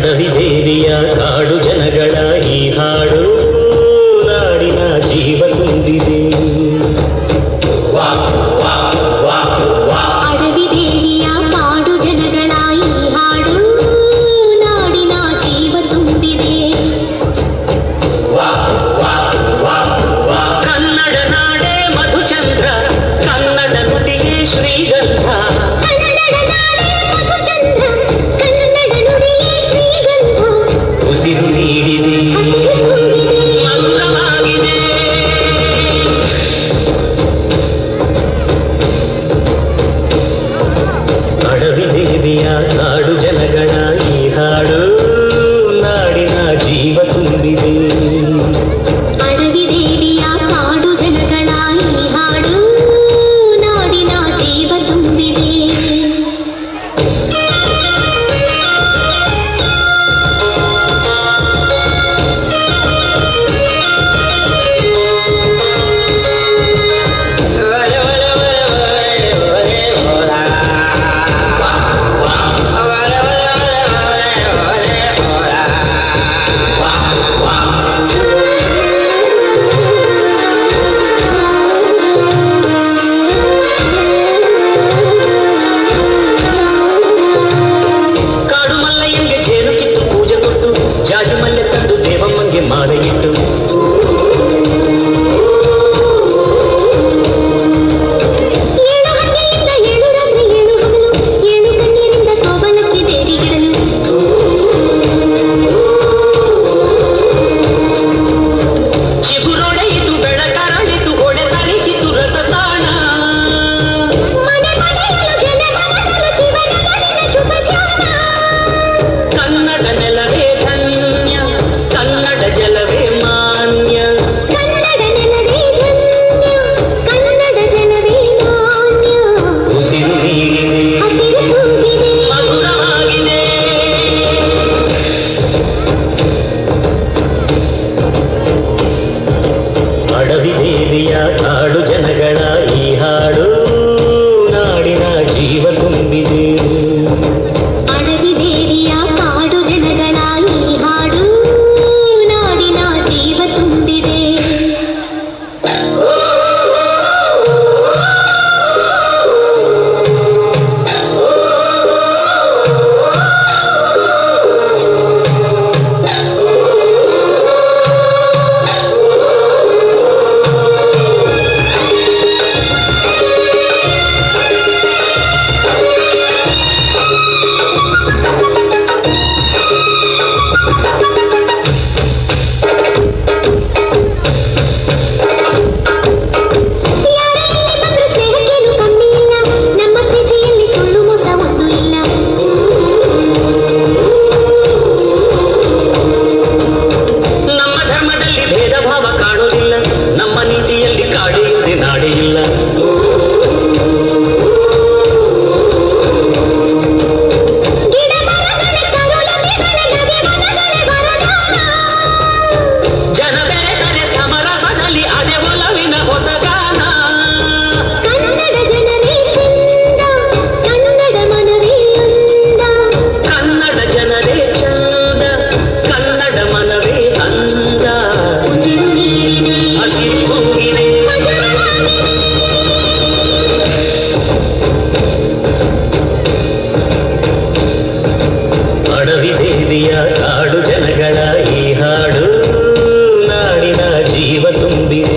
ಅಡವಿ ದೇವಿಯ ಕಾಡು ಜನಗಳ ಈ ಹಾಡು ನಾಡಿನ ಜೀವ ತುಂಬಿದೆ. ಅಡವಿ ದೇವಿಯ ಕಾಡು ಜನಗಳ ಈ ಹಾಡು ನಾಡಿನ ಜೀವ ತುಂಬಿದೆ. ಕನ್ನಡ ನಾಡೇ ಮಧುಚಂದ್ರ, ಕನ್ನಡ ನುಡಿಯೇ ಶ್ರೀಗಂಧ. ಉಸಿರು ನೀಡಿದೆ, ಮಧುರವಾಗಿದೆ. ಅಡವಿ ದೇವಿಯ ಕಾಡು ಜನಗಳ ಈ ಹಾಡು ನಾಡಿನ ಜೀವ ತುಂಬಿದೆ. ಅಡವಿ ದೇವಿಯ ಕಾಡು ಜನಗಳ ಈ ಹಾಡು ನಾಡಿನ ಜೀವ ತುಂಬಿದೆ. ಮಾಲೆಯಿಟ್ಟು ಏಳು ಹಂಗೆಯಿಂದ ಏಳು ರಾತ್ರಿ ಏಳು ಹಗಲು ಏಳು ಕಣ್ಣೀರಿಂದ ಸೋಬಲಕ್ಕೆ ದೇವಿಗಿಡಲು ಚಿಗುರೊಡೆಯಿತು ಬೆಳಕರಳಿತು ಹೊಳೆ ತರಿಸಿತು ರಸತಾಣ. ಮನೆ ಮನೆಯಲು ಜನ ಮನದಲು ಶಿವನ ಮನೆಯ ಶುಭ ಧ್ಯಾನ. ಕನ್ನಡ ನೆಲವೇ ಧನ್ಯ, ಕನ್ನಡ ಜಲವೇ ಮಾನ್ಯ. ಕನ್ನಡ ನೆಲವೇ ಧನ್ಯ, ಕನ್ನಡ ಜಲವೇ ಮಾನ್ಯ. ಉಸಿರು ನೀಡಿದೆ, ಹಸಿರು ತುಂಬಿದೆ, ಮಧುರವಾಗಿದೆ. ಅಡವಿ ದೇವಿಯ ಕಾಡು ಜನಗಳ ಈ ಹಾಡು ನಾಡಿನ ಜೀವ ತುಂಬಿದೆ. ಅಡವಿ ದೇವಿಯ ಕಾಡು ಜನಗಳ ಈ ಹಾಡು ನಾಡಿನ ಜೀವ ತುಂಬಿದೆ. ಅಡವಿ ದೇವಿಯ ಕಾಡು ಜನಗಳ ಈ ಹಾಡು ನಾಡಿನ ಜೀವ ತುಂಬಿದೆ.